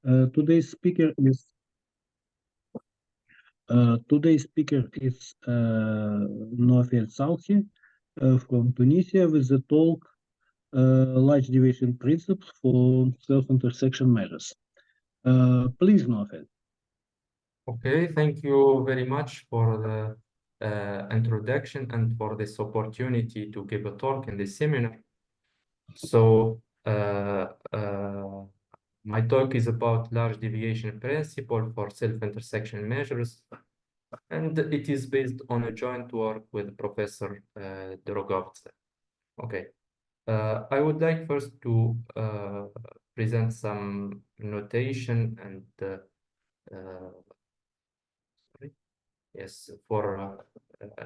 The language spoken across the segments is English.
Today's speaker is Naoufel Salhi from Tunisia with the talk Large Deviation Principles for Self-Intersection Measures. Please, Naoufel. Okay, thank you very much for the introduction and for this opportunity to give a talk in this seminar. So, my talk is about large deviation principle for self-intersection measures, and it is based on a joint work with Professor Drogovtsev. Okay, I would like first to present some notation and yes,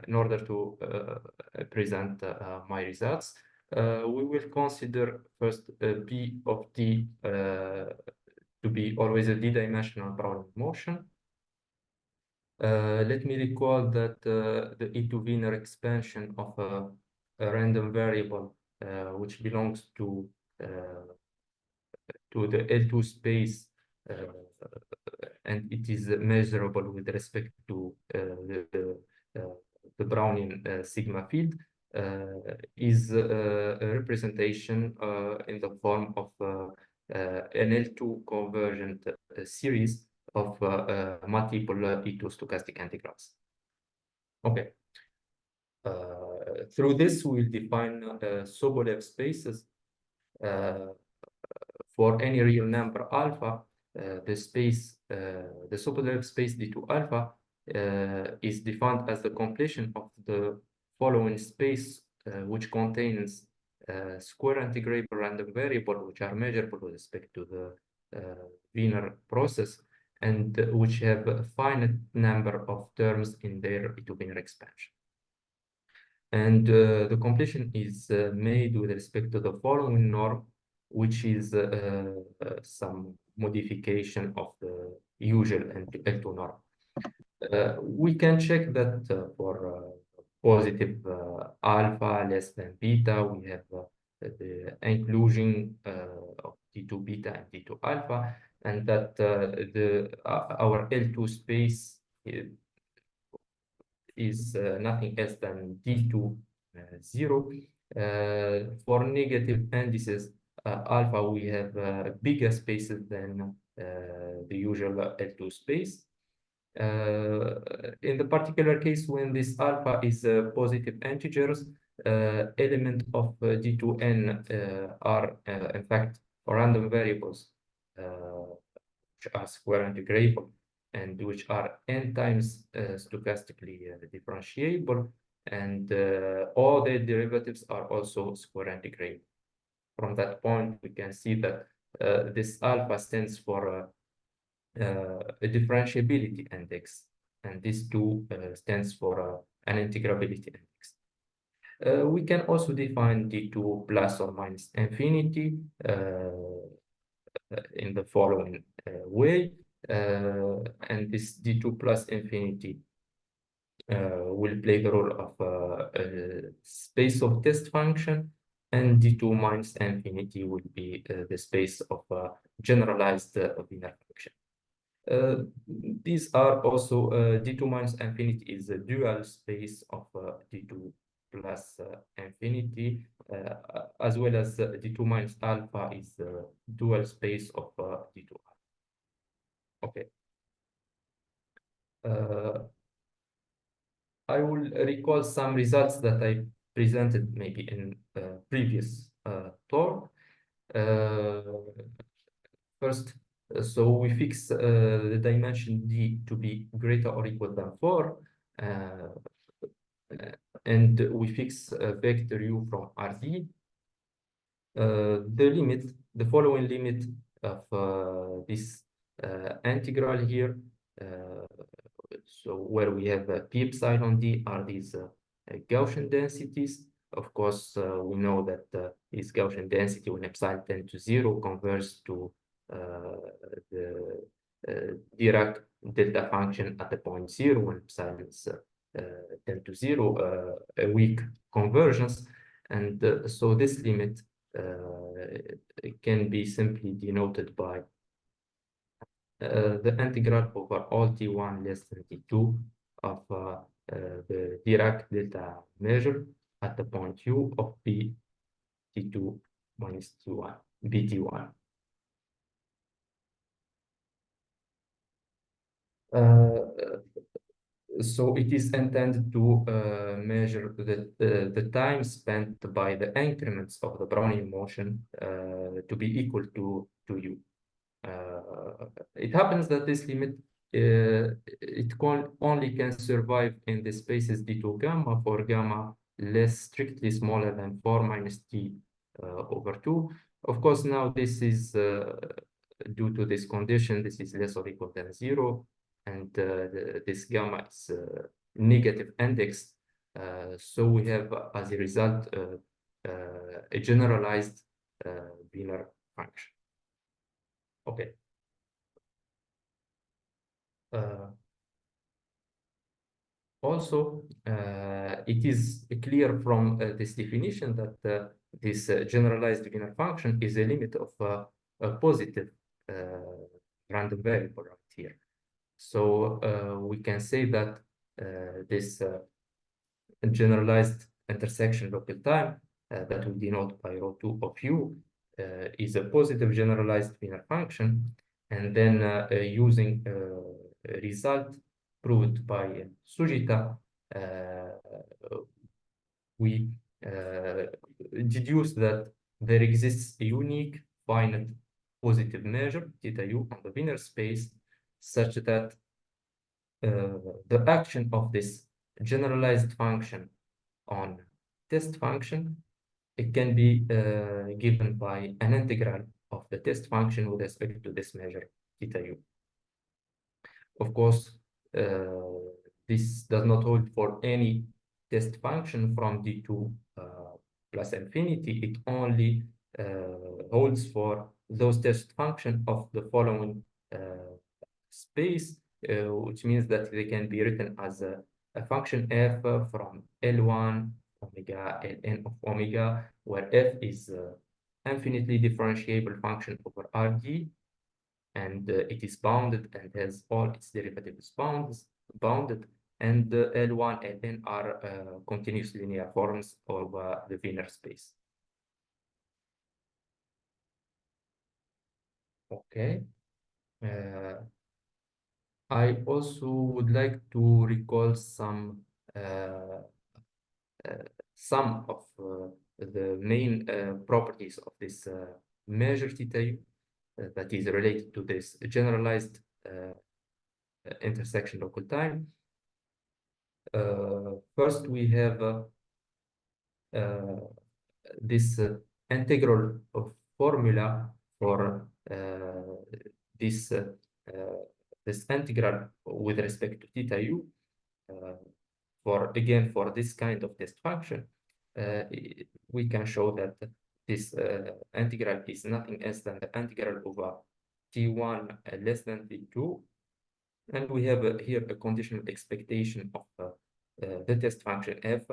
in order to present my results, we will consider first P of T to be always a d-dimensional Brownian motion. Let me recall that the E2-Wiener expansion of a random variable which belongs to the L2 space and it is measurable with respect to the Brownian sigma field is a representation in the form of an L2 convergent series of multiple E2 stochastic integrals. Okay. Through this, we will define Sobolev spaces for any real number alpha. The Sobolev space D2 alpha is defined as the completion of the following space, which contains square integrable random variable, which are measurable with respect to the Wiener process, and which have a finite number of terms in their E2 expansion. And the completion is made with respect to the following norm, which is some modification of the usual L2 norm. We can check that for positive alpha less than beta, we have the inclusion of T2 beta and T2 alpha, and that our L2 space is nothing else than D2 0. For negative indices alpha, we have bigger spaces than the usual L2 space. In the particular case, when this alpha is positive integers, element of D2n are in fact random variables which are square integrable and which are n times stochastically differentiable, and all their derivatives are also square integrable. From that point, we can see that this alpha stands for a differentiability index, and this 2 stands for an integrability index. We can also define D2 plus or minus infinity in the following way. And this D2 plus infinity will play the role of a space of test function, and D2 minus infinity will be the space of a generalized Wiener function. These are also D2 minus infinity is a dual space of D2 plus infinity, as well as D2 minus alpha is the dual space of D2 alpha. Okay. I will recall some results that I presented maybe in previous talk. First, so we fix the dimension D to be greater or equal than 4, and we fix a vector U from RD. The following limit of this integral here, so where we have P epsilon D are these Gaussian densities. Of course, we know that this Gaussian density when epsilon tends to 0 converges to the Dirac delta function at the point 0 when epsilon is 10 to 0, a weak convergence. And so this limit can be simply denoted by the integral over all T1 less than T2 of the Dirac delta measure at the point U of B T2 minus T1, BT1. So it is intended to measure the time spent by the increments of the Brownian motion to be equal to U. It happens that this limit only can survive in the spaces D2 gamma for gamma less strictly smaller than 4 minus T over 2. Of course, now this is due to this condition, this is less or equal than 0, and this gamma is negative index. So we have, as a result, a generalized Wiener function. Okay. Also, it is clear from this definition that this generalized Wiener function is a limit of a positive random variable right here. So we can say that this generalized intersection local time that we denote by ρ2 of u is a positive generalized Wiener function, and then using a result proved by Sujita, we deduce that there exists a unique finite positive measure theta u on the Wiener space such that the action of this generalized function on test function, it can be given by an integral of the test function with respect to this measure theta u. Of course, this does not hold for any test function from D2 plus infinity. It only holds for those test functions of the following space, which means that they can be written as a function f from L1 omega Ln of omega, where f is infinitely differentiable function over Rd, and it is bounded and has all its derivatives bounded, and L1 and Ln are continuous linear forms of the Wiener space. Okay. I also would like to recall some of the main properties of this measure theta u that is related to this generalized intersection local time. First, we have this integral of formula for this integral with respect to theta u. For this kind of test function, we can show that this integral is nothing else than the integral over t1 less than t2, and we have here a conditional expectation of the test function f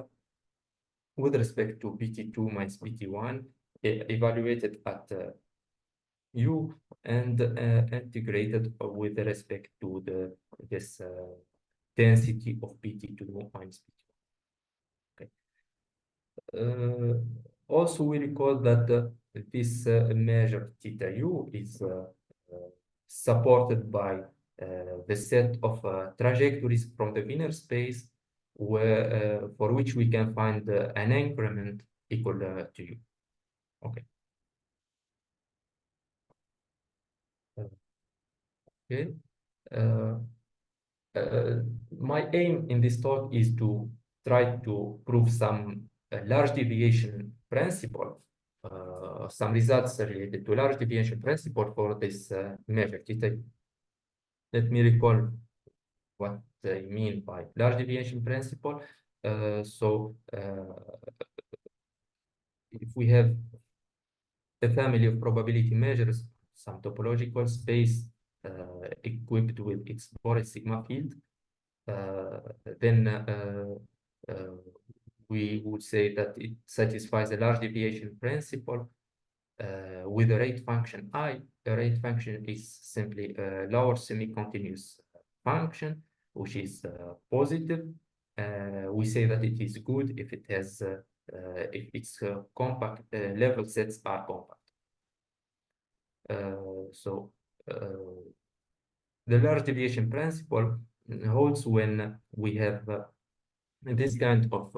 with respect to bt2 minus bt1 evaluated at u and integrated with respect to this density of bt2 minus bt1. Okay. Also, we recall that this measure theta u is supported by the set of trajectories from the Wiener space, where for which we can find an increment equal to u. Okay. Okay. My aim in this talk is to try to prove some large deviation principle, some results related to large deviation principle for this measure theta. Let me recall what I mean by large deviation principle. If we have a family of probability measures, some topological space equipped with its Boris sigma field, then we would say that it satisfies a large deviation principle with a rate function I. The rate function is simply a lower semi-continuous function, which is positive. We say that it is good if it has if its compact level sets are compact. So the large deviation principle holds when we have this kind of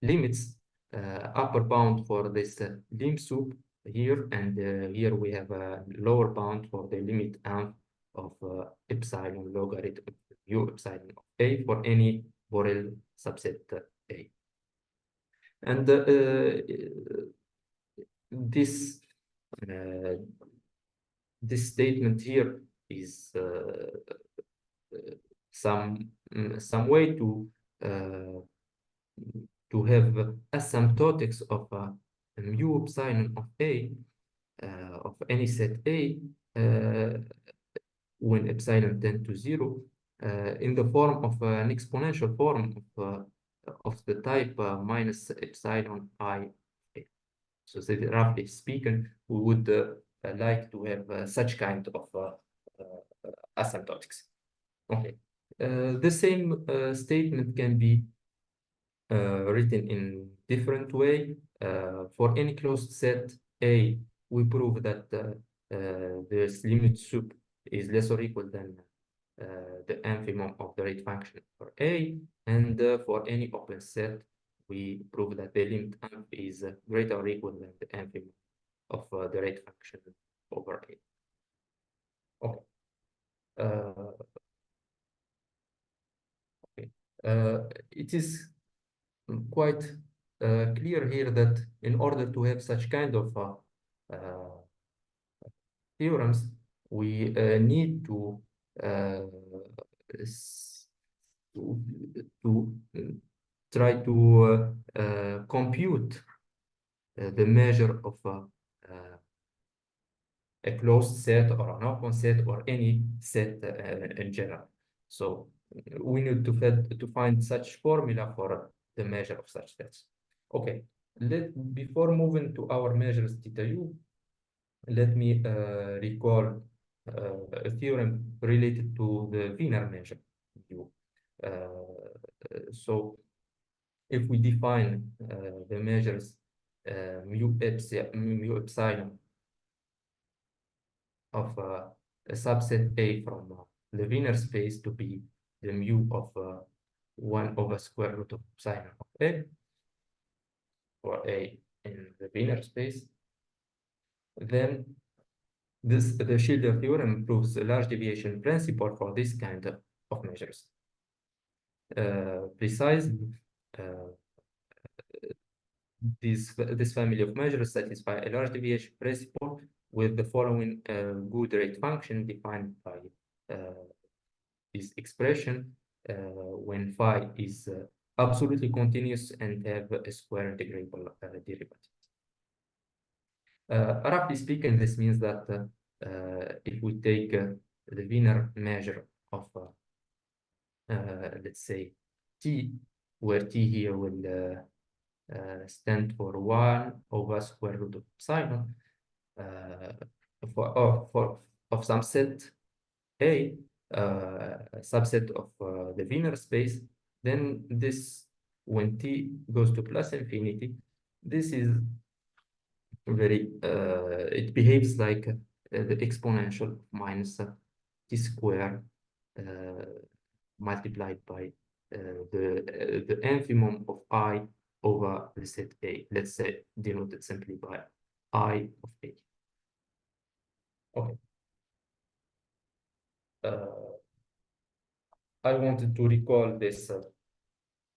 limits, upper bound for this lim sup here, and here we have a lower bound for the limit amp of epsilon logarithm mu epsilon of A for any Borel subset A. And this statement here is some way to have asymptotics of mu epsilon of A of any set A when epsilon tends to 0 in the form of an exponential form of the type minus epsilon I. So roughly speaking, we would like to have such kind of asymptotics. Okay, the same statement can be written in different way. For any closed set A, we prove that this limit sup is less or equal than the infimum of the rate function for A, and for any open set, we prove that the limit amp is greater or equal than the infimum of the rate function over A. Okay. It is quite clear here that in order to have such kind of theorems, we need to try to compute the measure of a closed set or an open set or any set in general. So we need to find such formula for the measure of such sets. Okay, before moving to our measures theta u, let me recall a theorem related to the Wiener measure u. So if we define the measures mu epsilon of a subset A from the Wiener space to be the mu of 1 over square root of epsilon of A, or A in the Wiener space, then the Schilder theorem proves a large deviation principle for this kind of measures. Precisely, this family of measures satisfy a large deviation principle with the following good rate function defined by this expression when phi is absolutely continuous and have a square integrable derivative. Roughly speaking, this means that if we take the Wiener measure of, let's say, t, where t here will stand for 1 over square root of epsilon, of some set A, subset of the Wiener space, then this, when t goes to plus infinity, this is very, it behaves like the exponential minus t squared multiplied by the infimum of I over the set A. Let's say denoted simply by I of A. Okay. I wanted to recall this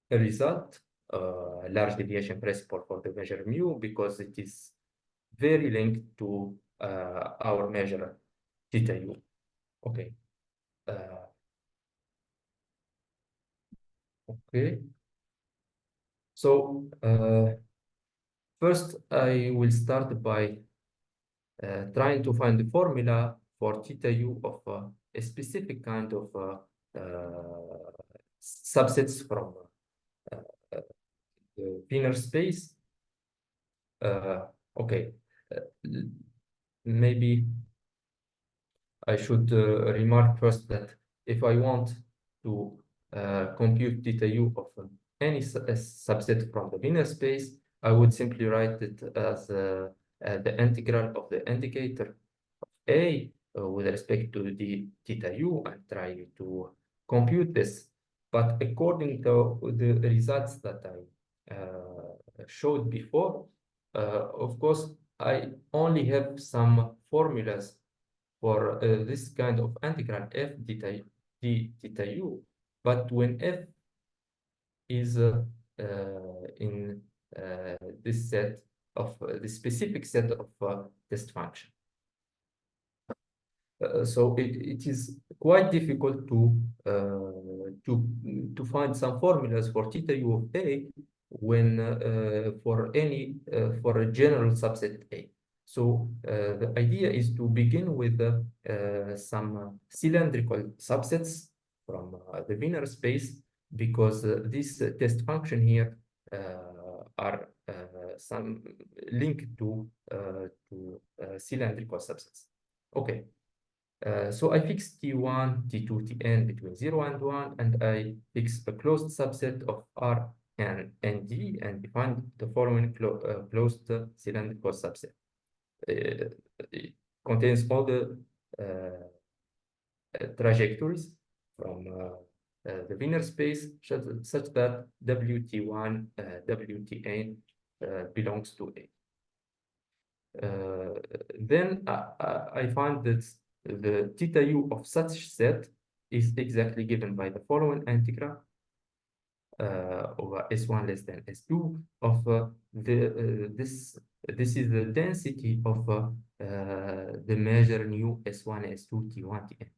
result, large deviation principle for the measure mu, because it is very linked to our measure theta u. Okay. Okay. So first, I will start by trying to find the formula for theta u of a specific kind of subsets from Wiener space. Okay, maybe I should remark first that if I want to compute theta u of any subset from the Wiener space, I would simply write it as the integral of the indicator of A with respect to the theta u and try to compute this. But according to the results that I showed before, of course, I only have some formulas for this kind of integral f d theta u, but when f is in this set of this specific set of test function. So it is quite difficult to find some formulas for theta u of A when for a general subset A. So the idea is to begin with some cylindrical subsets from the Wiener space, because this test function here are some linked to cylindrical subsets. Okay. So I fix T1, T2, Tn between 0 and 1, and I fix a closed subset of R and D and define the following closed cylindrical subset. It contains all the trajectories from the Wiener space such that Wt1, Wtn belongs to A. Then I find that the theta u of such set is exactly given by the following integral over S1 less than S2 of this is the density of the measure nu S1, S2, T1, Tn,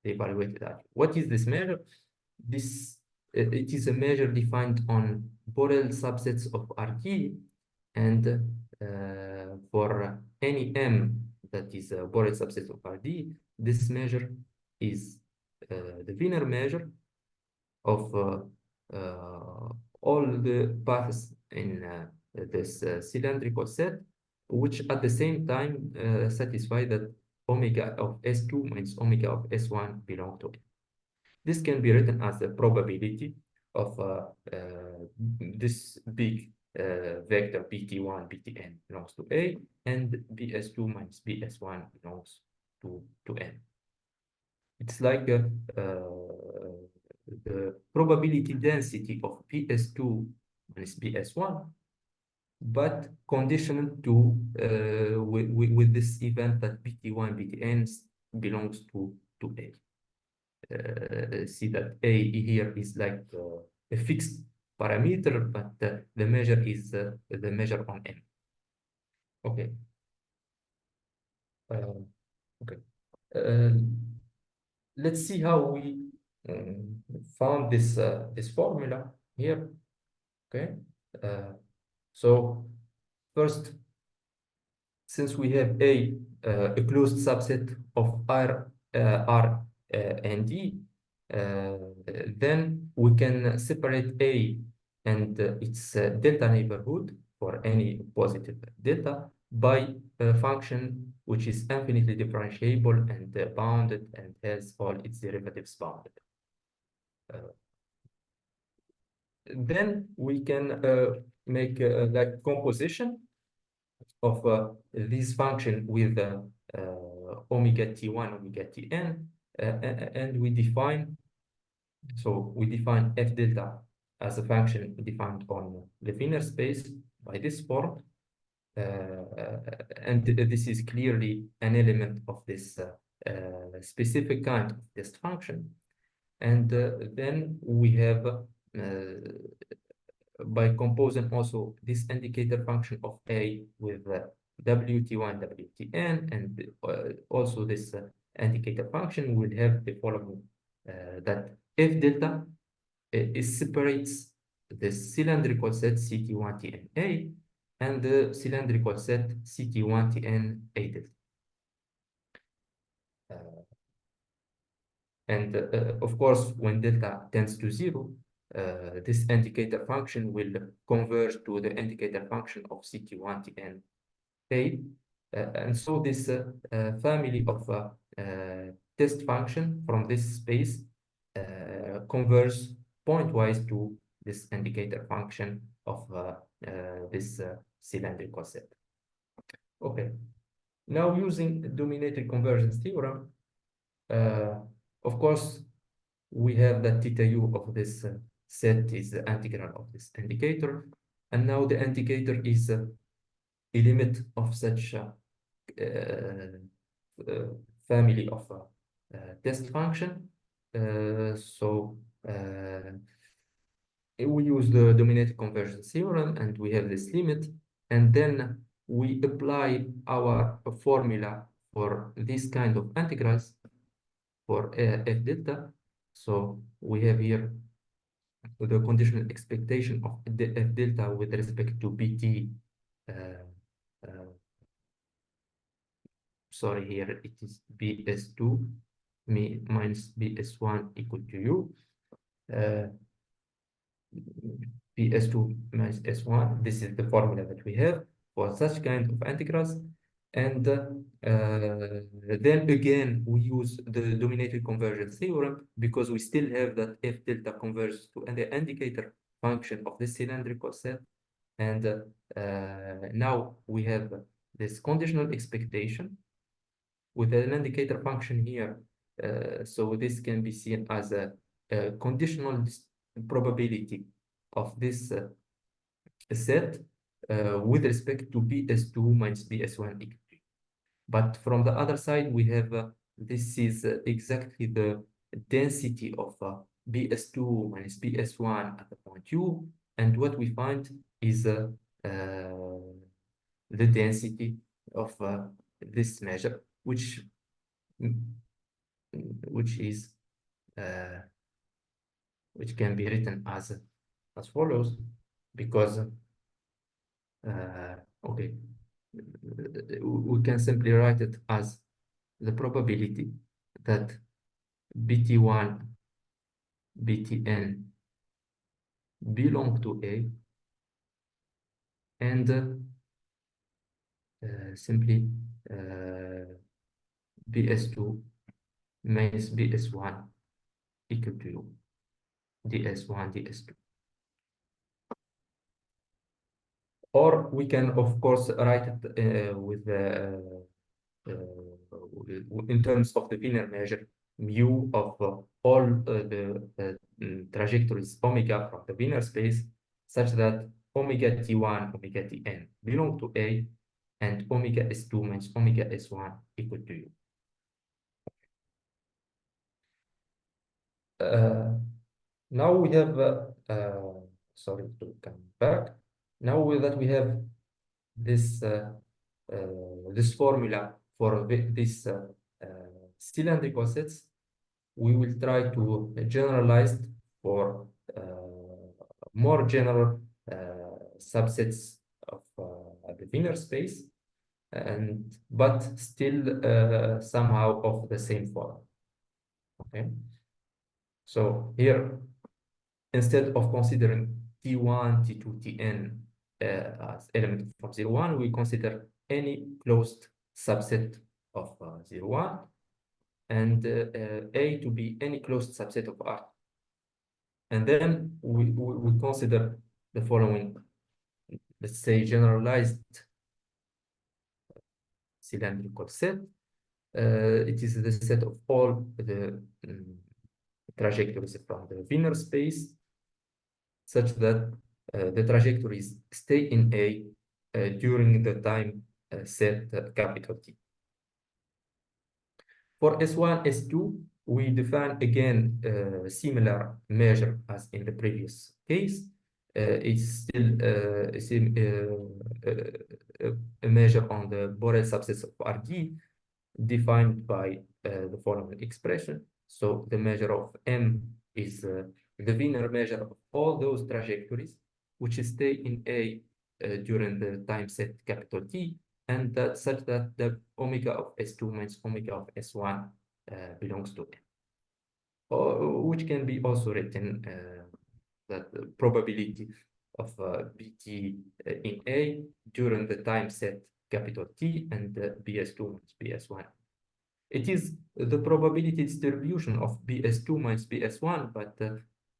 the evaluated value. What is this measure? It is a measure defined on Borel subsets of Rd, and for any M that is a Borel subset of Rd, this measure is the Wiener measure of all the paths in this cylindrical set, which at the same time satisfy that omega of S2 minus omega of S1 belong to A. This can be written as the probability of this big vector Bt1, Btn belongs to A, and Bs2 minus Bs1 belongs to N. It's like the probability density of Bs2 minus Bs1, but conditional to with this event that Bt1, Btn belongs to A. See that A here is like a fixed parameter, but the measure is the measure on M. Okay. Okay. Let's see how we found this this formula here. Okay. So first, since we have a closed subset of R and D, then we can separate A and its delta neighborhood for any positive delta by a function which is infinitely differentiable and bounded and has all its derivatives bounded. Then we can make like composition of this function with omega T1, omega Tn, and we define f delta as a function defined on the Wiener space by this form, and this is clearly an element of this specific kind of test function. And then we have by composing also this indicator function of A with Wt1, Wtn, and also this indicator function will have the following, that f delta separates the cylindrical set Ct1 Tn A and the cylindrical set Ct1 Tn A delta. And of course, when delta tends to 0, this indicator function will converge to the indicator function of CT1, Tn, A. And so this family of test function from this space converges pointwise to this indicator function of this cylindrical set. Okay, now using dominated convergence theorem, of course, we have that theta u of this set is the integral of this indicator, and now the indicator is a limit of such a family of test function. So we use the dominated convergence theorem, and we have this limit, and then we apply our formula for this kind of integrals for f delta. So we have here the conditional expectation of the f delta with respect to bt. Sorry, here it is bs2 minus bs1 equal to u. bs2 minus s1. This is the formula that we have for such kind of integrals. And then again, we use the dominated convergence theorem because we still have that f delta converges to the indicator function of the cylindrical set. And now we have this conditional expectation with an indicator function here. So this can be seen as a conditional probability of this set with respect to bs2 minus bs1 equal to. But from the other side, we have this is exactly the density of bs2 minus bs1 at the point u, and what we find is the density of this measure, which is which can be written as follows, because okay, we can simply write it as the probability that bt1 btn belong to A, and simply bs2 minus bs1 equal to u, ds1 ds2. Or we can, of course, write it with in terms of the Wiener measure, mu of all the trajectories omega from the Wiener space, such that omega t1, omega tn belong to A, and omega s2 minus omega s1 equal to u. Now we have, sorry to come back. Now that we have this this formula for this cylindrical sets, we will try to generalize for more general subsets of the Wiener space, but still somehow of the same form. Okay, so here, instead of considering T1, T2, Tn as element from 0, 1, we consider any closed subset of 0, 1, and A to be any closed subset of R. And then we consider the following, let's say, generalized cylindrical set. It is the set of all the trajectories from the Wiener space, such that the trajectories stay in A during the time set capital T. For S1, S2, we define again a similar measure as in the previous case. It's still a measure on the Borel subsets of Rd, defined by the following expression. So the measure of M is the Wiener measure of all those trajectories which stay in A during the time set capital T, and that such that the omega of S2 minus omega of S1 belongs to M, which can be also written that the probability of BT in A during the time set capital T and BS2 minus BS1. It is the probability distribution of BS2 minus BS1, but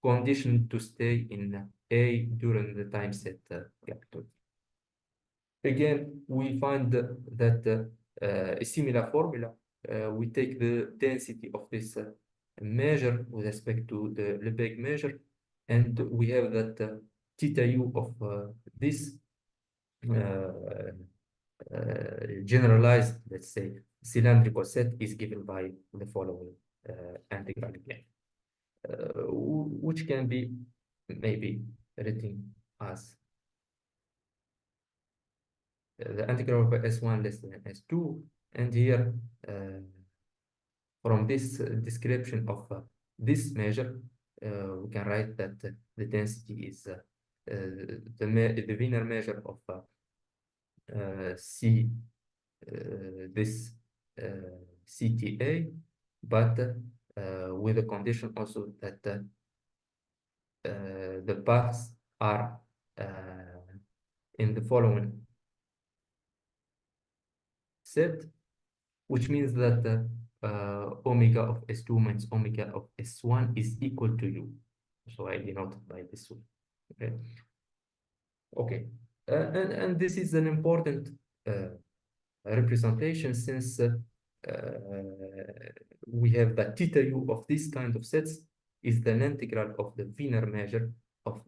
conditioned to stay in A during the time set capital T. Again, we find that a similar formula. We take the density of this measure with respect to the Lebesgue measure, and we have that theta u of this generalized, let's say, cylindrical set is given by the following integral again, which can be maybe written as the integral of S1 less than S2, and here from this description of this measure, we can write that the density is the Wiener measure of C, this CTA, but with the condition also that the paths are in the following set, which means that omega of S2 minus omega of S1 is equal to U. So I denote it by this one. Okay. Okay. And this is an important representation, since we have that theta u of this kind of sets is the integral of the Wiener measure of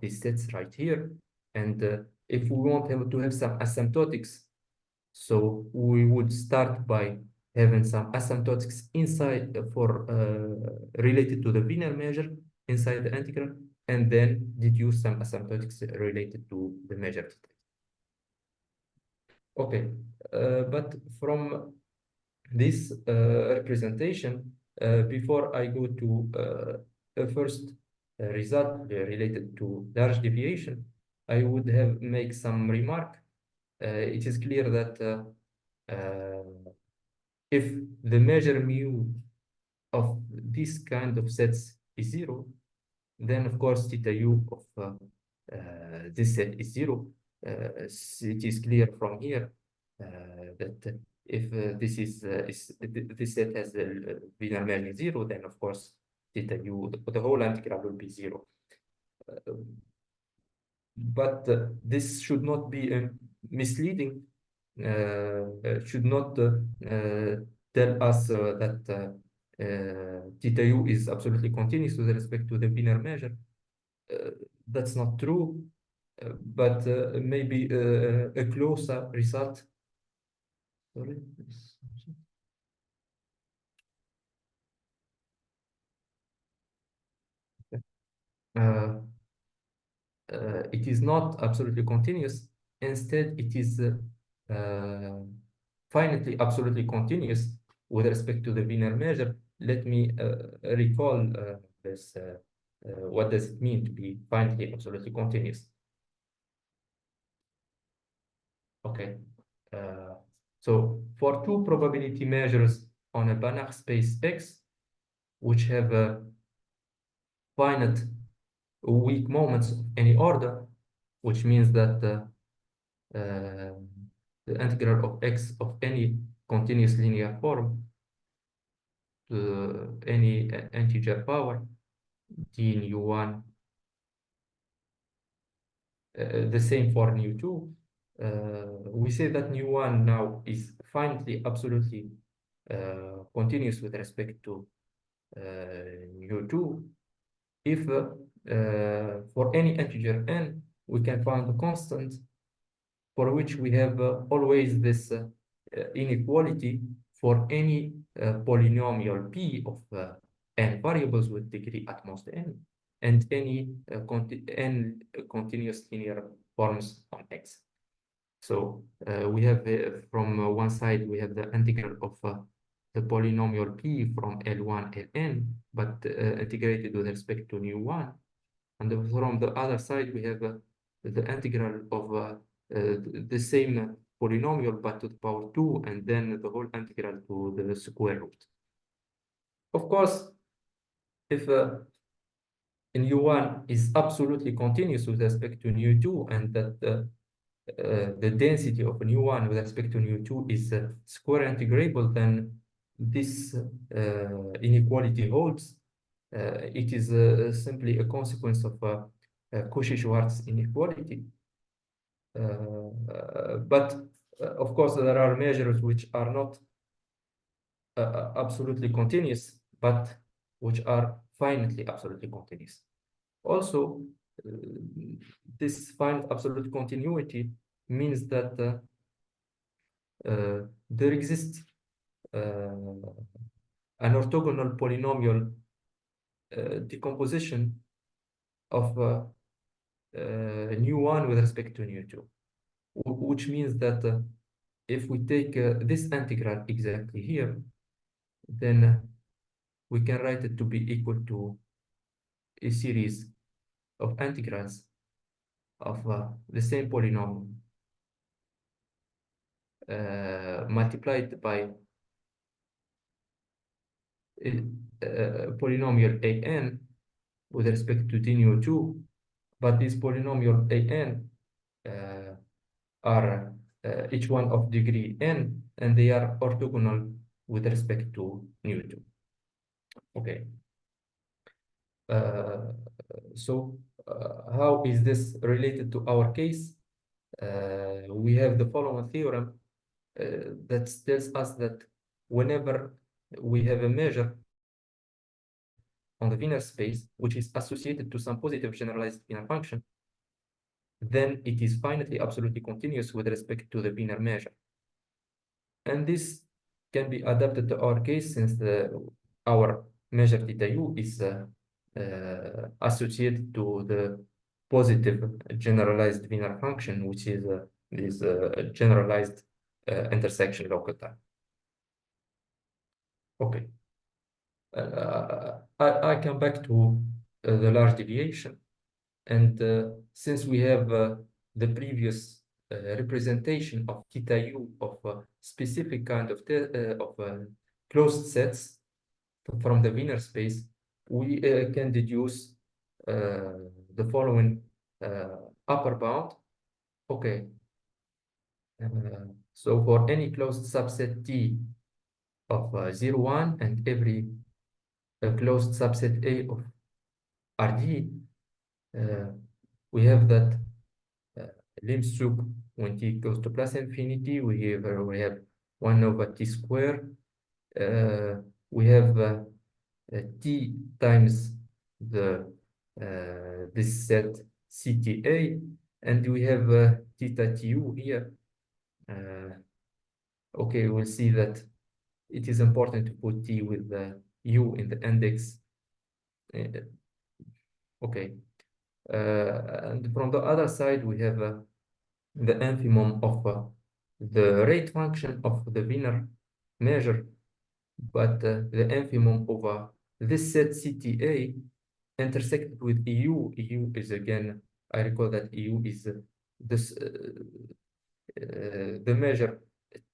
these sets right here. And if we want to have some asymptotics, so we would start by having some asymptotics inside for related to the Wiener measure inside the integral, and then deduce some asymptotics related to the measure theta. Okay, but from this representation, before I go to the first result related to large deviation, I would have make some remark. It is clear that if the measure mu of this kind of sets is 0, then of course theta u of this set is 0. It is clear from here that if this set has the Wiener measure 0, then of course theta u, the whole integral will be 0. But this should not be misleading. Should not tell us that theta u is absolutely continuous with respect to the Wiener measure. That's not true, but maybe a closer result. Sorry. It is not absolutely continuous. Instead, it is finitely absolutely continuous with respect to the Wiener measure. Let me recall this. What does it mean to be finitely absolutely continuous? Okay. So for two probability measures on a Banach space X, which have finite weak moments of any order, which means that the integral of x of any continuous linear form to any integer power t in u1, the same for nu2. We say that nu1 now is finitely absolutely continuous with respect to nu2 if for any integer n we can find a constant for which we have always this inequality for any polynomial p of n variables with degree at most n, and any n continuous linear forms on x. So we have from one side we have the integral of the polynomial p from L1 Ln, but integrated with respect to nu1, and from the other side we have the integral of the same polynomial but to the power 2, and then the whole integral to the square root. Of course, if nu1 is absolutely continuous with respect to nu2, and that the density of nu1 with respect to nu2 is square integrable, then this inequality holds. It is simply a consequence of Cauchy-Schwarz inequality. But of course, there are measures which are not absolutely continuous, but which are finitely absolutely continuous. Also, this finite absolute continuity means that there exists an orthogonal polynomial decomposition of nu1 with respect to nu2, which means that if we take this integral exactly here, then we can write it to be equal to a series of integrals of the same polynomial multiplied by polynomial an with respect to nu2, but this polynomial an are each one of degree n, and they are orthogonal with respect to nu2. Okay. So how is this related to our case? We have the following theorem that tells us that whenever we have a measure on the Wiener space, which is associated to some positive generalized Wiener function, then it is finitely absolutely continuous with respect to the Wiener measure. And this can be adapted to our case, since our measure theta u is associated to the positive generalized Wiener function, which is this generalized intersection local time. Okay. I come back to the large deviation, and since we have the previous representation of theta u of a specific kind of closed sets from the Wiener space, we can deduce the following upper bound. Okay. So for any closed subset T of 0, 1, and every closed subset A of Rd, we have that lim sub when T goes to plus infinity, we have 1 over T squared. We have T times the this set CTA, and we have theta Tu here. Okay, we'll see that it is important to put T with the U in the index. Okay. And from the other side, we have the infimum of the rate function of the Wiener measure, but the infimum over this set CTA intersected with EU. EU is again, I recall that EU is this the measure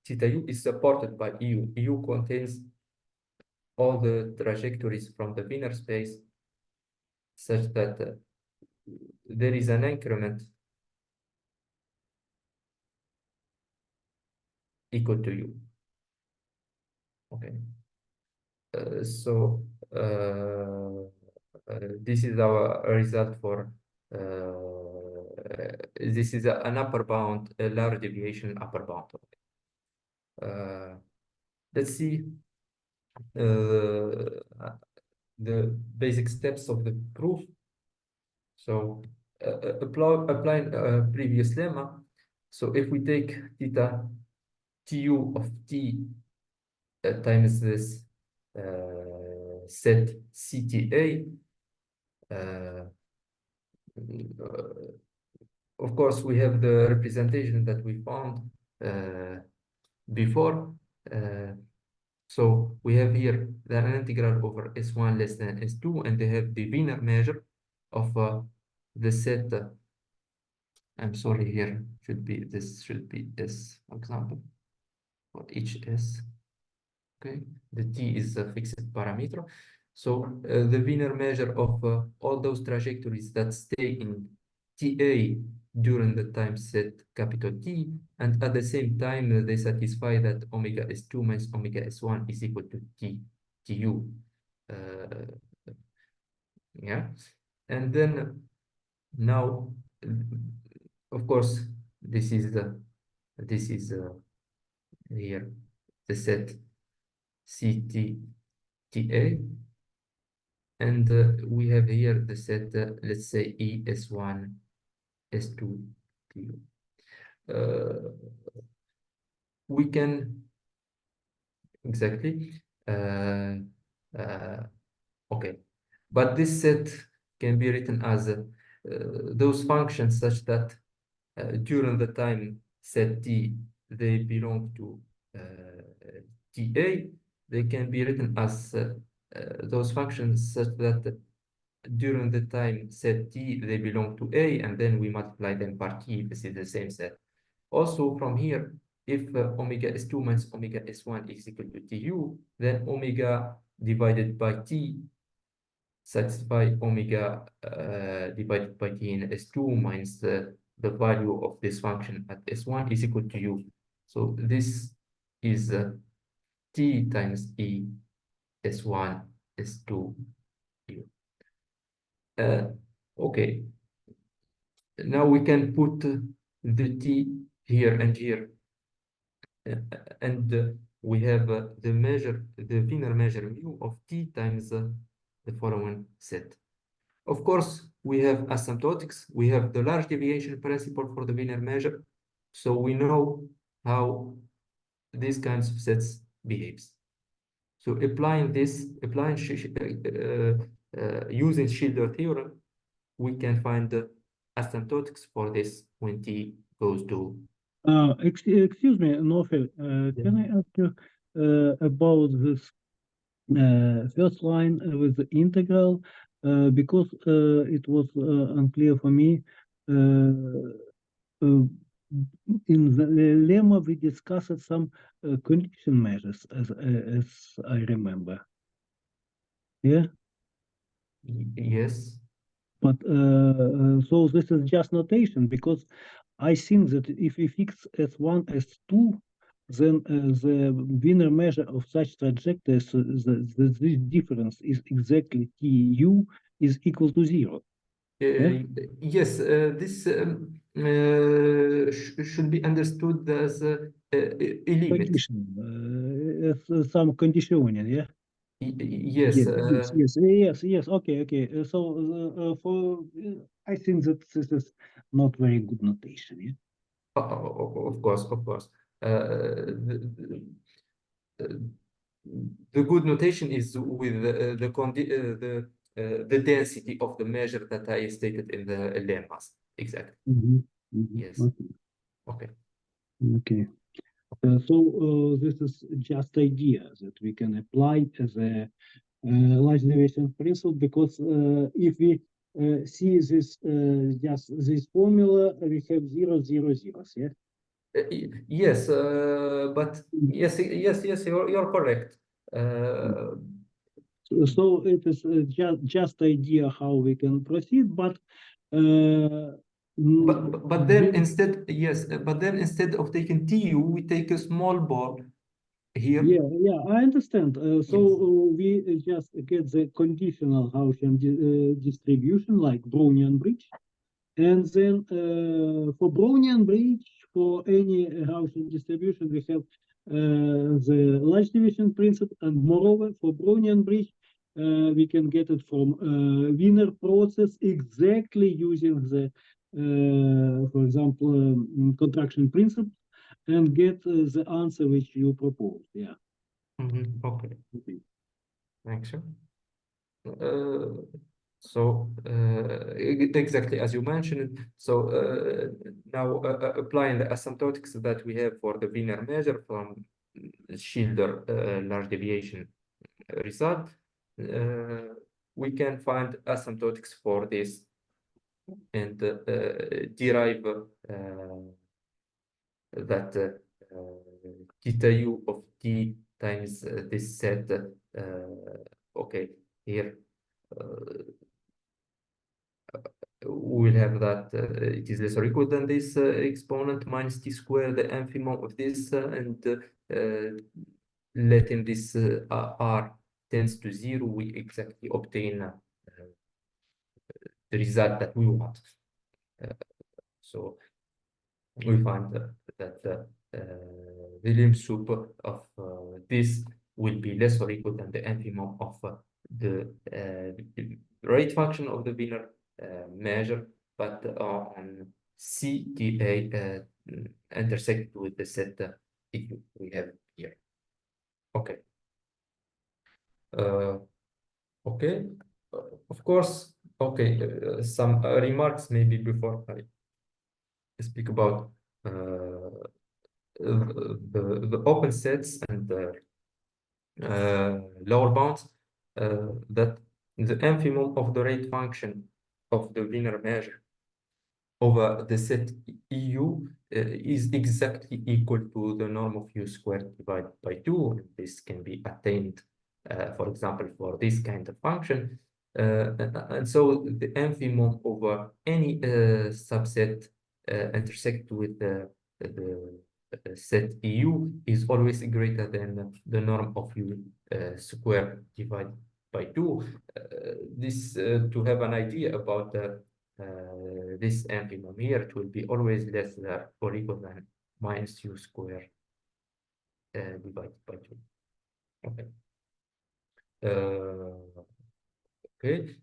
theta u is supported by EU. EU contains all the trajectories from the Wiener space, such that there is an increment equal to U. Okay. This is our result for this is an upper bound, a large deviation upper bound. Let's see the basic steps of the proof. So applying previous lemma. So if we take theta Tu of T times this set CTA, of course, we have the representation that we found before. So we have here the integral over S1 less than S2, and they have the Wiener measure of the set. I'm sorry, here should be S, for example, for each S. Okay, the T is a fixed parameter. So the Wiener measure of all those trajectories that stay in TA during the time set capital T, and at the same time they satisfy that omega S2 minus omega S1 is equal to TU. Yeah, and then now, of course, this is here the set CTA, and we have here the set let's say ES1 S2 TU. We can exactly okay, but this set can be written as those functions such that during the time set T they belong to TA. They can be written as those functions such that during the time set T they belong to A, and then we multiply them by T. This is the same set. Also from here, if omega S2 minus omega S1 is equal to TU, then omega divided by T satisfy omega divided by T in S2 minus the value of this function at S1 is equal to U. So this is T times E S1 S2 U. Okay, now we can put the T here and here, and we have the Wiener measure mu of T times the following set. Of course, we have asymptotics. We have the large deviation principle for the Wiener measure, so we know how these kinds of sets behaves. So using Schilder theorem, we can find the asymptotics for this when T goes to. Excuse me, Naoufel, can I ask you about this first line with the integral, because it was unclear for me. In the lemma, we discussed some condition measures, as I remember. Yeah. Yes. But so this is just notation, because I think that if we fix S1, S2, then the Wiener measure of such trajectories, this difference is exactly TU is equal to 0. Yeah? Yes, this should be understood as a limit. Condition, some conditioning, yeah? Yes. Yes. Okay. So I think that this is not very good notation. Yeah. Of course. The good notation is with the density of the measure that I stated in the lemmas. Exactly. Yes. Okay. So this is just idea that we can apply as a large deviation principle, because if we see this just this formula, we have 0, 0, 0. Yeah. Yes, but yes, you're correct. So it is just idea how we can proceed, but then instead of taking TU, we take a small ball here. Yeah, I understand. So we just get the conditional Gaussian distribution like Brownian bridge, and then for Brownian bridge, for any Gaussian distribution, we have the large division principle, and moreover, for Brownian bridge, we can get it from Wiener process exactly using the, for example, contraction principle, and get the answer which you proposed. Yeah. Okay. Thanks. So exactly as you mentioned. So now applying the asymptotics that we have for the Wiener measure from Schilder large deviation result, we can find asymptotics for this and derive that theta u of T times this set. Okay, here we will have that it is less or equal than this exponent minus t squared, the infimum of this, and letting this r tends to 0, we exactly obtain the result that we want. So we find that the William soup of this will be less or equal than the infimum of the rate function of the Wiener measure, but on CTA intersect with the set we have here. Okay. Okay. Of course. Okay. Some remarks maybe before I speak about the open sets and the lower bounds, that the infimum of the rate function of the Wiener measure over the set EU is exactly equal to the norm of U squared divided by 2. This can be attained, for example, for this kind of function. And so the infimum over any subset intersect with the set EU is always greater than the norm of U squared divided by 2. This to have an idea about this infimum here, it will be always less than or equal than minus U squared divided by 2. Okay. Okay.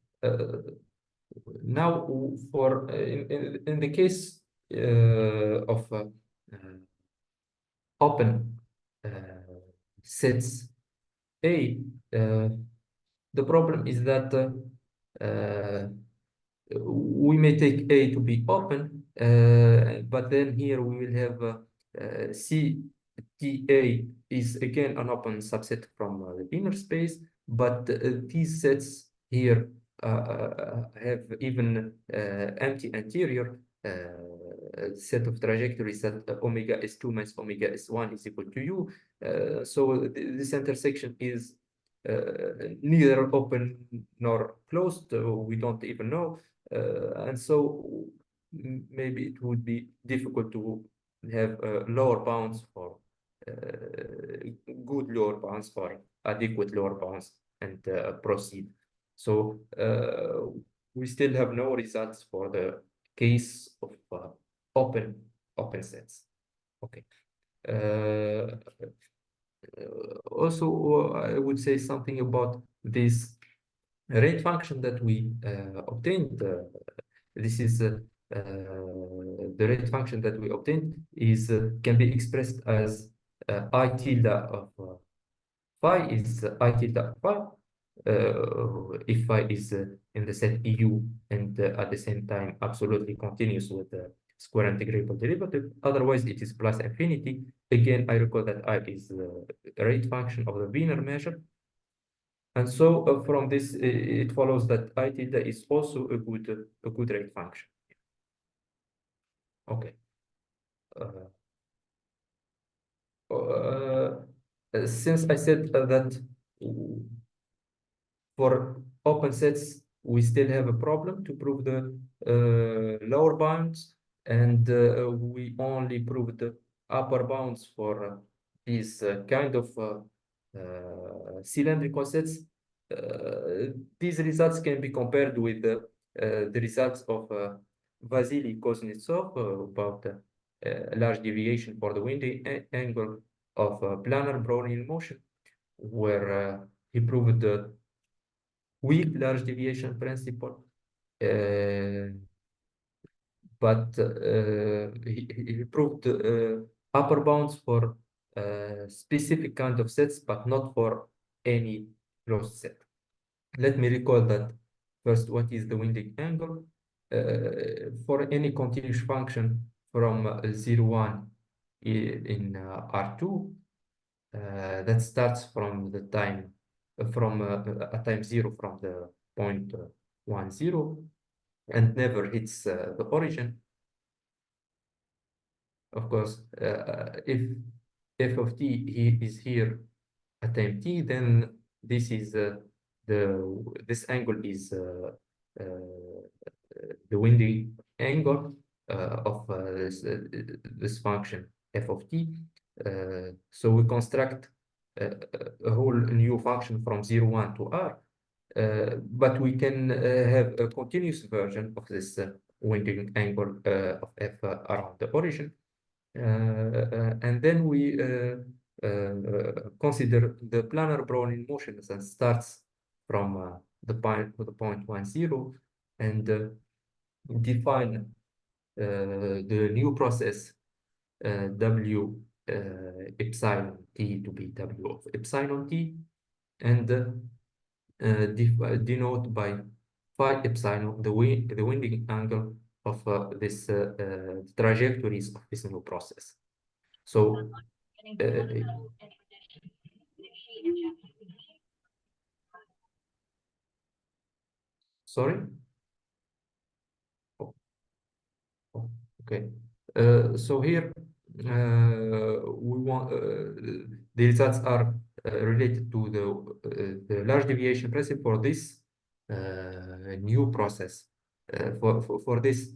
Now, for in the case of open sets A, the problem is that we may take A to be open, but then here we will have CTA is again an open subset from the Wiener space, but these sets here have even empty interior set of trajectories that omega s2 minus omega s1 is equal to U. So this intersection is neither open nor closed. We don't even know. And so maybe it would be difficult to have lower bounds for good lower bounds or adequate lower bounds and proceed. So we still have no results for the case of open sets. Okay. Also, I would say something about this rate function that we obtained. This is the rate function that we obtained is can be expressed as I tilde of phi is I tilde of phi if phi is in the set EU and at the same time absolutely continuous with the square integrable derivative. Otherwise, it is plus infinity. Again, I recall that I is the rate function of the Wiener measure. And so from this, it follows that I tilde is also a good rate function. Okay. Since I said that for open sets, we still have a problem to prove the lower bounds, and we only proved the upper bounds for these kind of cylindrical sets. These results can be compared with the results of Vasily Kuznetsov about large deviation for the winding angle of planar Brownian motion, where he proved the weak large deviation principle, but he proved upper bounds for specific kind of sets, but not for any closed set. Let me recall that first, what is the winding angle? For any continuous function from 0, 1 in R2, that starts from the time from a time 0 from the point 1, 0 and never hits the origin. Of course, if f of t is here at time t, then this is this angle is the winding angle of this function f of t. So we construct a whole new function from 0, 1 to r, but we can have a continuous version of this winding angle of f around the origin. And then we consider the planar Brownian motion that starts from the point 1, 0, and define the new process w epsilon t to be w of epsilon t, and denote by phi epsilon the winding angle of this trajectories of this new process. So sorry. Oh, okay. So here we want the results are related to the large deviation principle for this new process. For this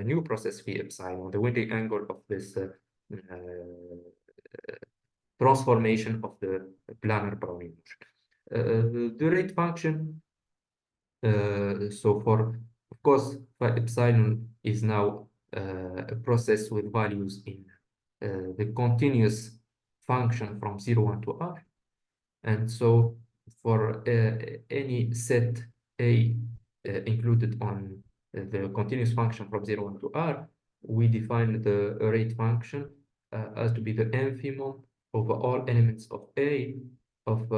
new process phi epsilon, the winding angle of this transformation of the planar Brownian motion. The rate function. So of course, phi epsilon is now a process with values in the continuous function from 0, 1 to r. And so for any set A included on the continuous function from 0, 1 to r, we define the rate function as to be the infimum of all elements of A of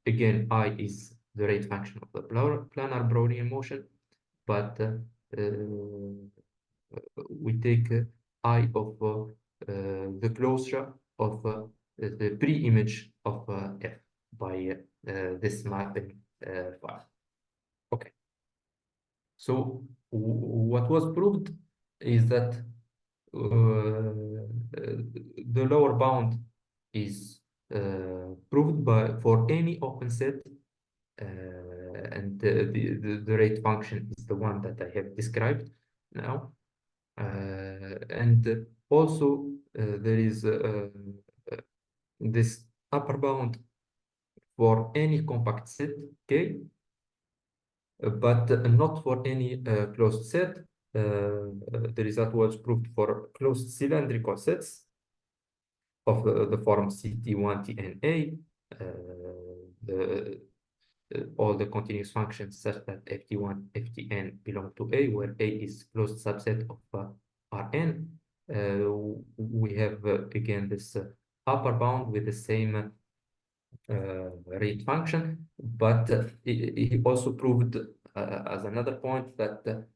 again, I is the rate function of the planar Brownian motion, but we take I of the closure of the pre-image of F by this mapping file. Okay. So what was proved is that the lower bound is proved for any open set, and the rate function is the one that I have described now. And also there is this upper bound for any compact set K, but not for any closed set. The result was proved for closed cylindrical sets of the form CT1 TNA. All the continuous functions such that ft1, ftn belong to A, where A is closed subset of Rn. We have again this upper bound with the same rate function, but he also proved as another point that the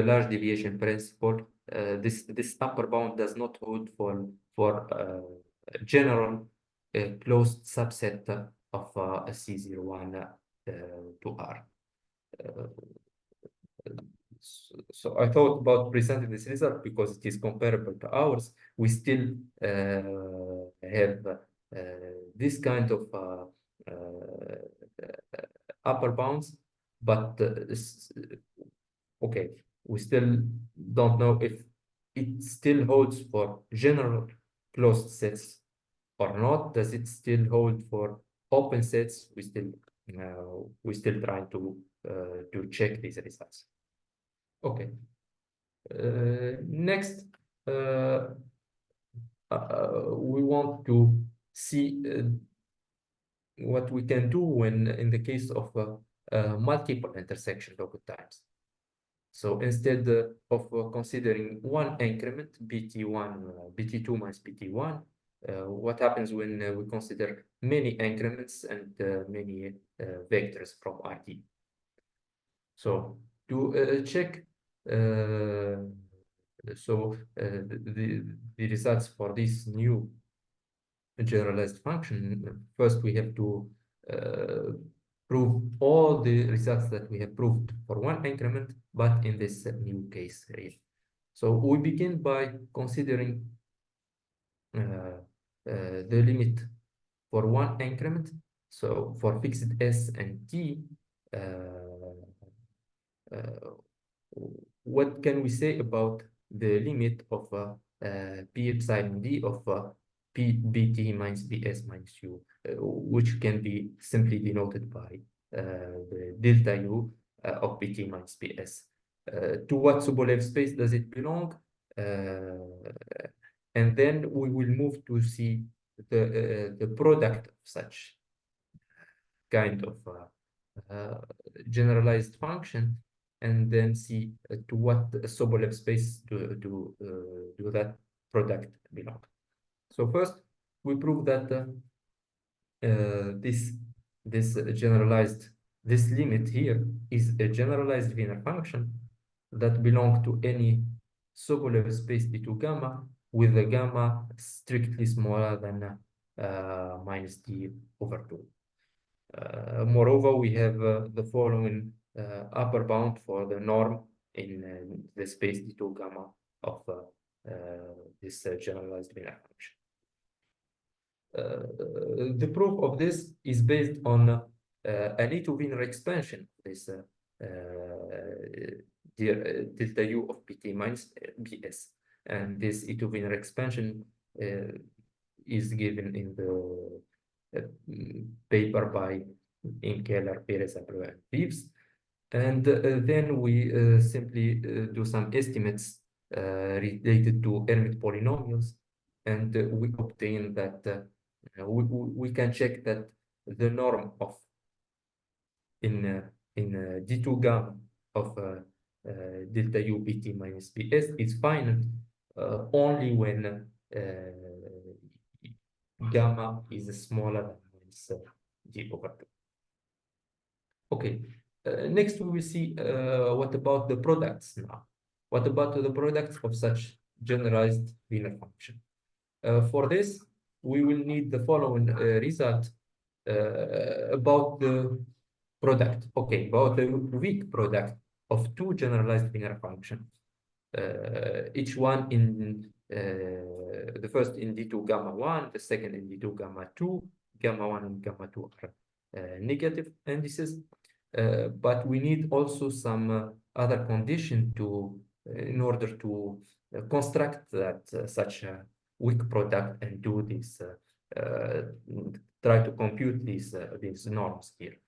large deviation principle, this upper bound does not hold for general closed subset of a C01 to R. So I thought about presenting this result because it is comparable to ours. We still have this kind of upper bounds, but okay, we still don't know if it still holds for general closed sets or not. Does it still hold for open sets? We still trying to check these results. Okay. Next, we want to see what we can do when in the case of multiple intersection local times. So instead of considering one increment, BT1, BT2 minus BT1, what happens when we consider many increments and many vectors from RT? So to check the results for this new generalized function, first we have to prove all the results that we have proved for one increment, but in this new case really. So we begin by considering the limit for one increment. So for fixed S and T, what can we say about the limit of P epsilon D of P BT minus BS minus U, which can be simply denoted by the delta U of BT minus BS. To what Sobolev space does it belong? And then we will move to see the product of such kind of generalized function, and then see to what Sobolev space do that product belong. So first, we prove that this limit here is a generalized Wiener function that belongs to any Sobolev space D2 gamma with a gamma strictly smaller than minus D over 2. Moreover, we have the following upper bound for the norm in the space D2 gamma of this generalized Wiener function. The proof of this is based on an E2 Wiener expansion, this delta U of Pt minus Bs. And this E2 Wiener expansion is given in the paper by Inkeller, Perez, Abreu, and Reeves. And then we simply do some estimates related to Hermite polynomials, and we obtain that we can check that the norm of in D2 gamma of delta U Pt minus Bs is finite only when gamma is smaller than minus D over 2. Okay, next we will see what about the products now. What about the products of such generalized Wiener function? For this, we will need the following result about the product. Okay, about the weak product of two generalized Wiener functions. Each one in the first in D2 gamma 1, the second in D2 gamma 2, gamma 1 and gamma 2 are negative indices. But we need also some other condition to in order to construct that such a weak product and do this try to compute these norms here.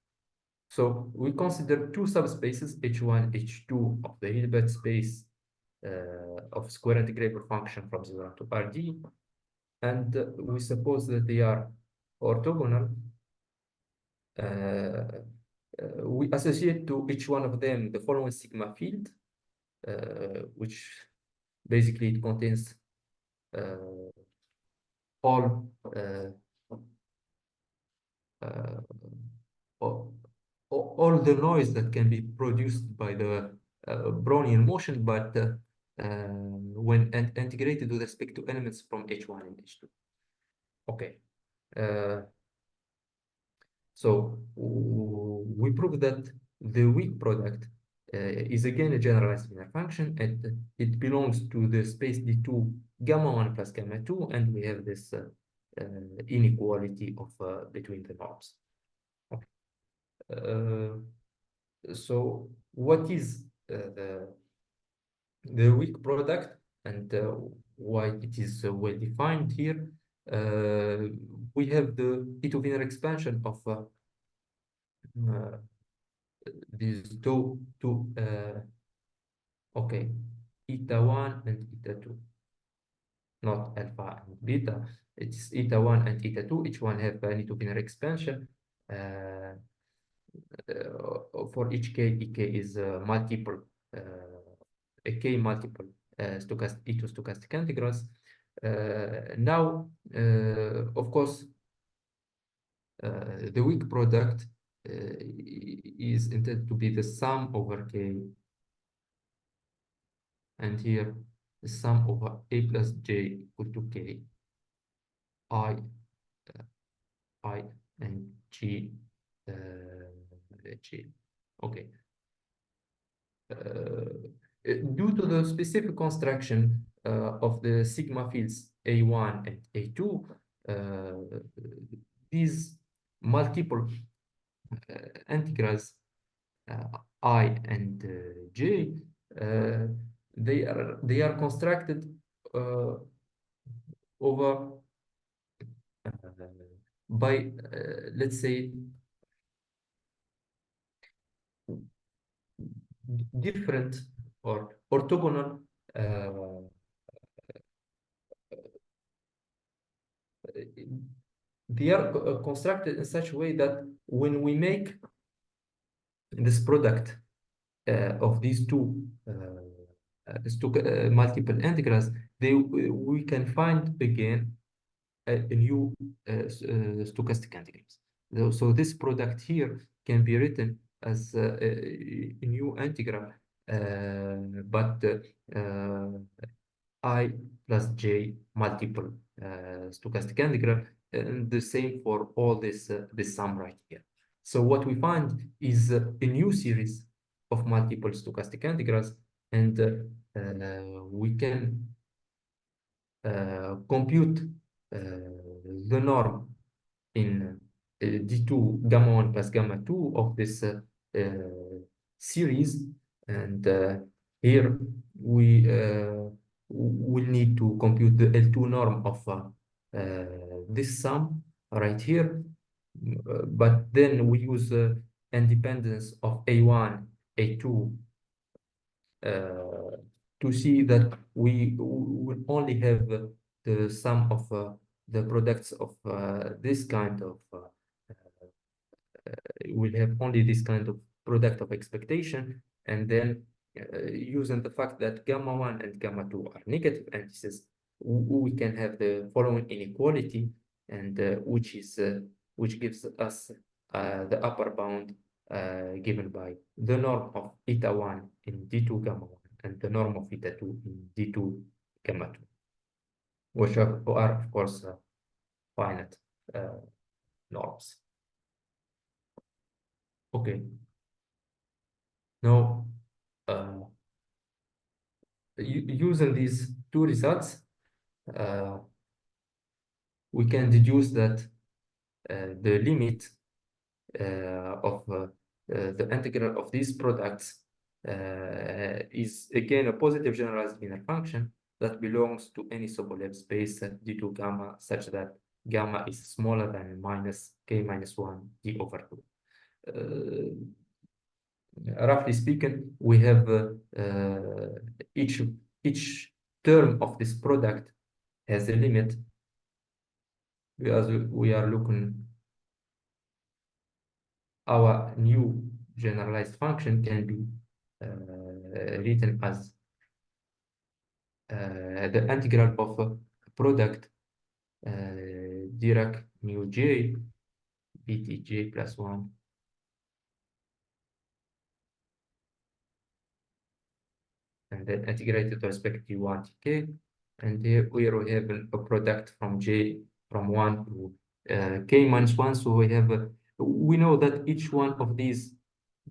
So we consider two subspaces, H1, H2 of the Hilbert space of square integrable function from 0 to Rd, and we suppose that they are orthogonal. We associate to each one of them the following sigma field, which basically it contains all the noise that can be produced by the Brownian motion, but when integrated with respect to elements from H1 and H2. Okay. So we prove that the weak product is again a generalized Wiener function, and it belongs to the space D2 gamma 1 plus gamma 2, and we have this inequality of between the norms. Okay. So what is the weak product, and why it is well defined here? We have the E2 Wiener expansion of these two okay, eta 1 and eta 2, not alpha and beta. It's eta 1 and eta 2. Each one have an E2 Wiener expansion. For each k, ek is multiple, a k multiple E2 stochastic integrals. Now, of course, the weak product is intended to be the sum over k, and here the sum over a plus j equal to k, I and g, g. Okay. Due to the specific construction of the sigma fields A1 and A2, these multiple integrals I and j, they are constructed over by let's say different or orthogonal they are constructed in such a way that when we make this product of these two multiple integrals, we can find again a new stochastic integrals. So this product here can be written as a new integral, but I plus j multiple stochastic integral, and the same for all this sum right here. So what we find is a new series of multiple stochastic integrals, and we can compute the norm in d2 gamma 1 plus gamma 2 of this series, and here we will need to compute the L2 norm of this sum right here, but then we use independence of A1, A2 to see that we will only have the sum of the products of this kind of we'll have only this kind of product of expectation, and then using the fact that gamma 1 and gamma 2 are negative indices, we can have the following inequality, and which gives us the upper bound given by the norm of eta 1 in d2 gamma 1 and the norm of eta 2 in d2 gamma 2, which are of course finite norms. Okay. Now, using these two results, we can deduce that the limit of the integral of these products is again a positive generalized linear function that belongs to any Sobolev space d2 gamma such that gamma is smaller than minus k minus 1 d over 2. Roughly speaking, we have each term of this product has a limit, because we are looking our new generalized function can be written as the integral of a product Dirac mu j btj plus 1 and then integrated with respect to u1 tk, and here we have a product from j from 1 to k minus 1. So we have we know that each one of these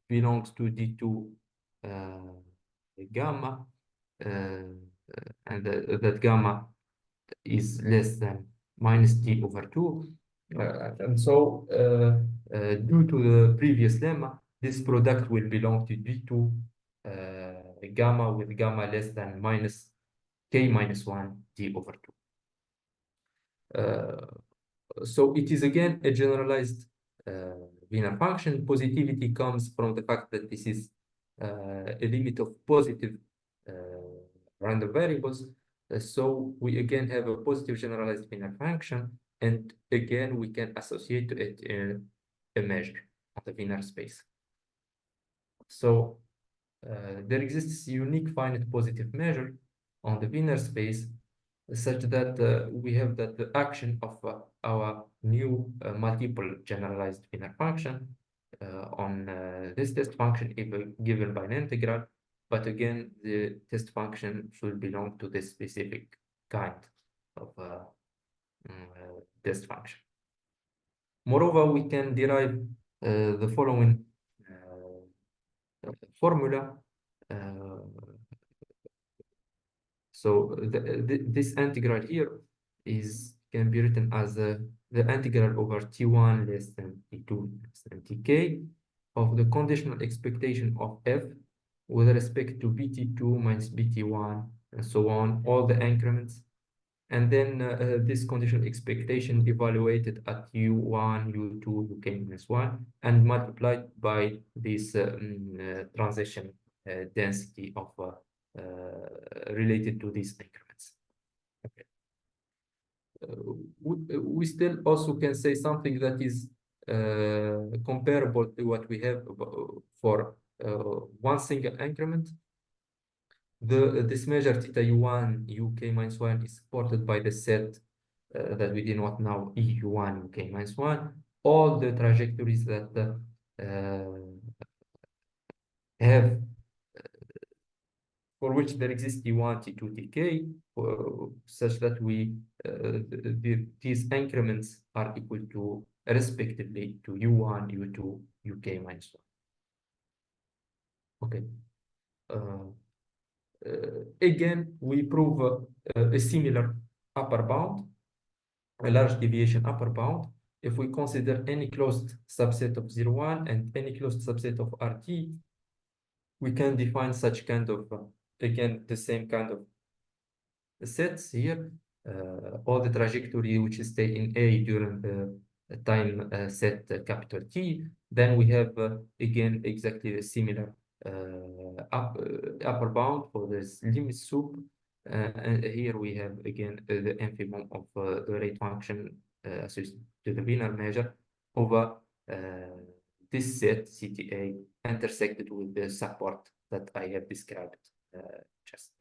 belongs to d2 gamma, and that gamma is less than minus d over 2. And so due to the previous lemma, this product will belong to d2 gamma with gamma less than minus k minus 1 d over 2. So it is again a generalized Wiener function. Positivity comes from the fact that this is a limit of positive random variables. So we again have a positive generalized Wiener function, and again we can associate to it a measure of the Wiener space. So there exists a unique finite positive measure on the Wiener space such that we have that the action of our new multiple generalized Wiener function on this test function is given by an integral, but again the test function should belong to this specific kind of test function. Moreover, we can derive the following formula. So this integral here is can be written as the integral over T1 less than T2 less than Tk of the conditional expectation of f with respect to Bt2 minus Bt1 and so on, all the increments. And then this conditional expectation evaluated at U1, U2, Uk minus 1, and multiplied by this transition density of related to these increments. Okay. We still also can say something that is comparable to what we have for one single increment. This measure theta U1 UK minus 1 is supported by the set that we denote now EU1 UK minus 1. All the trajectories that have for which there exists T1, T2, Tk, such that these increments are equal to respectively to U1, U2, UK minus 1. Okay. Again, we prove a similar upper bound, a large deviation upper bound, if we consider any closed subset of 0, 1 and any closed subset of RT. We can define such kind of, again, the same kind of sets here, all the trajectory which is stay in A during the time set capital T. Then we have, again, exactly a similar upper bound for this limit soup. And here we have, again, the infimum of the rate function associated to the Wiener measure over this set CTA intersected with the support that I have described just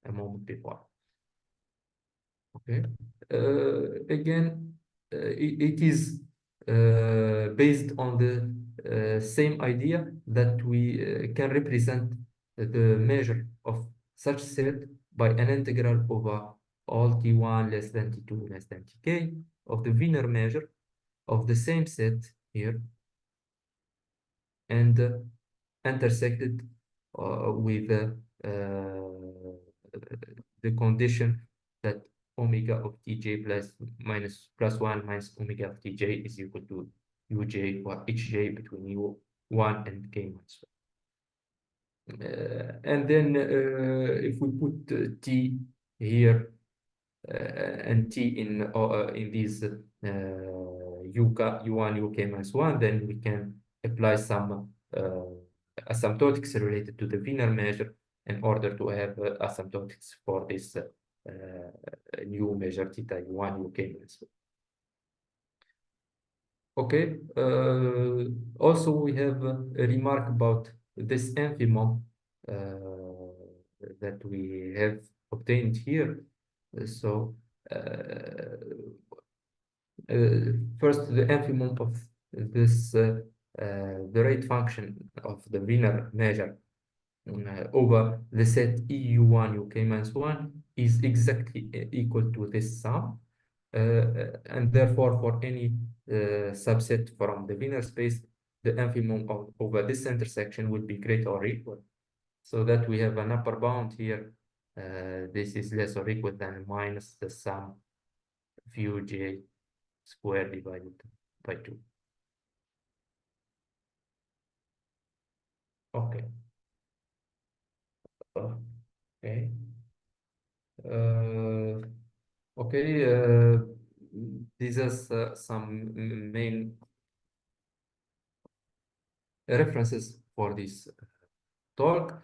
a moment before. Okay. Again, it is based on the same idea that we can represent the measure of such set by an integral over all T1 less than T2 less than Tk of the Wiener measure of the same set here, and intersected with the condition that omega of Tj plus 1 minus omega of Tj is equal to Uj or Hj between U1 and K minus 1. And then if we put T here and T in these U1, UK minus 1, then we can apply some asymptotics related to the Wiener measure in order to have asymptotics for this new measure theta U1 UK minus 1. Okay. Also, we have a remark about this infimum that we have obtained here. So first, the infimum of this the rate function of the Wiener measure over the set EU1 UK minus 1 is exactly equal to this sum, and therefore for any subset from the Wiener space, the infimum over this intersection will be greater or equal, so that we have an upper bound here. This is less or equal than minus the sum of Uj squared divided by 2. Okay. Okay. Okay. These are some main references for this talk.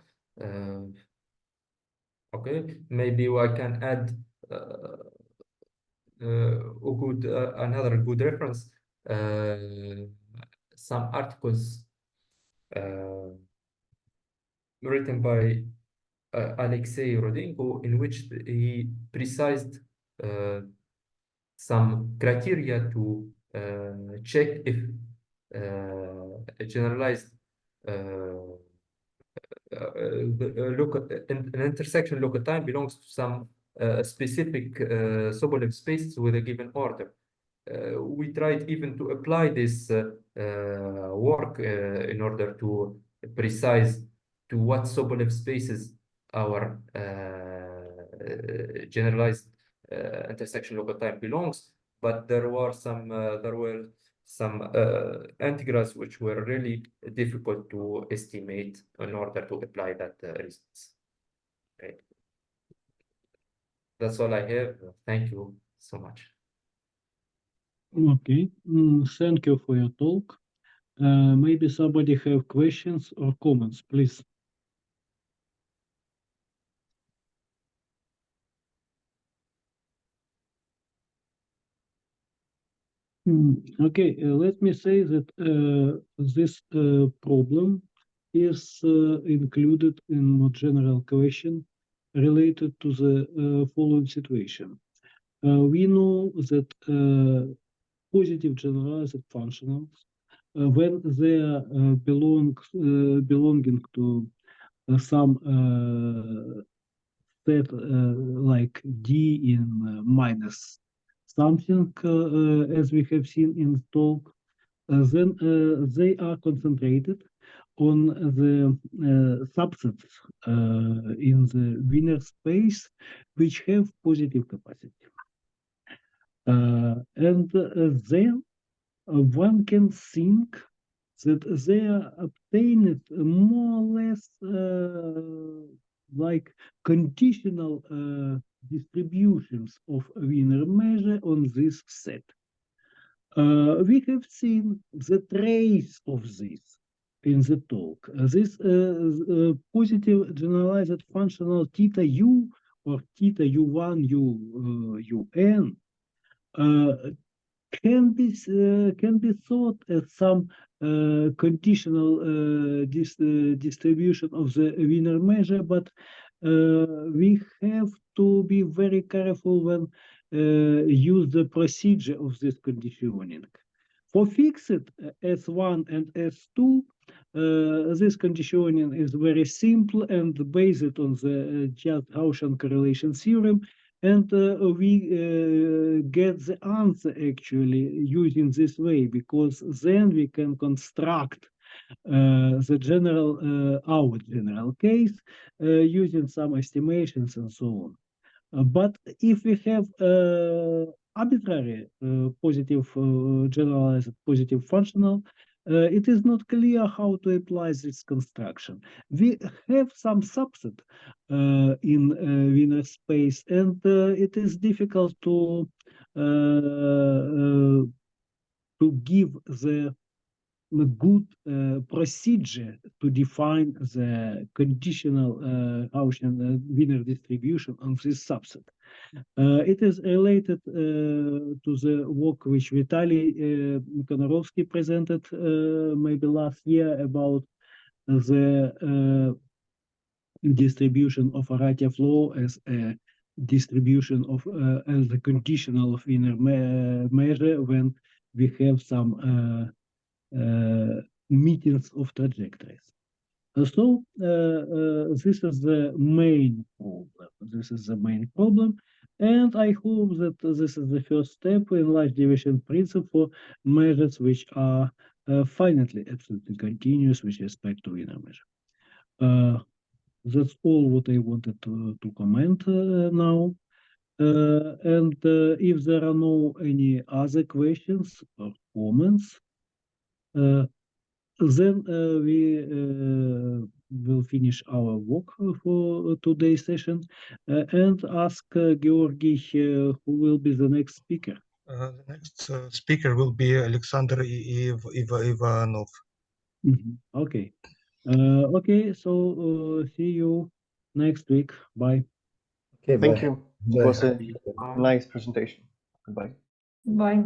Okay, maybe I can add another good reference, some articles written by Alexei Rodenko, in which he precised some criteria to check if a generalized an intersection local time belongs to some specific Sobolev space with a given order. We tried even to apply this work in order to precise to what Sobolev spaces our generalized intersection local time belongs, but there were some integrals which were really difficult to estimate in order to apply that results. Okay. That's all I have. Thank you so much. Okay, thank you for your talk. Maybe somebody have questions or comments, please. Okay, let me say that this problem is included in more general question related to the following situation. We know that positive generalized functionals, when they are belonging to some set like D in minus something, as we have seen in the talk, then they are concentrated on the subsets in the Wiener space which have positive capacity. And then one can think that they are obtained more or less like conditional distributions of Wiener measure on this set. We have seen the trace of this in the talk. This positive generalized functional theta u or theta u1 un can be thought as some conditional distribution of the Wiener measure, but we have to be very careful when use the procedure of this conditioning. For fixed S1 and S2, this conditioning is very simple and based on the just Gaussian correlation theorem, and we get the answer actually using this way, because then we can construct the general our general case using some estimations and so on. But if we have arbitrary positive generalized positive functional, it is not clear how to apply this construction. We have some subset in Wiener space, and it is difficult to give the good procedure to define the conditional Gaussian Wiener distribution on this subset. It is related to the work which Vitaly Konorovsky presented maybe last year about the distribution of Aratiev law as a distribution of as the conditional of Wiener measure when we have some meetings of trajectories. So this is the main problem. This is the main problem, and I hope that this is the first step in large deviation principle for measures which are finitely absolutely continuous with respect to Wiener measure. That's all what I wanted to comment now. And if there are no any other questions or comments, then we will finish our work for today's session and ask Georgi who will be the next speaker. The next speaker will be Alexander Ivanov. Okay. Okay, so see you next week. Bye. Okay, Thank bye. you. Bye. It was a nice presentation. Goodbye. Bye.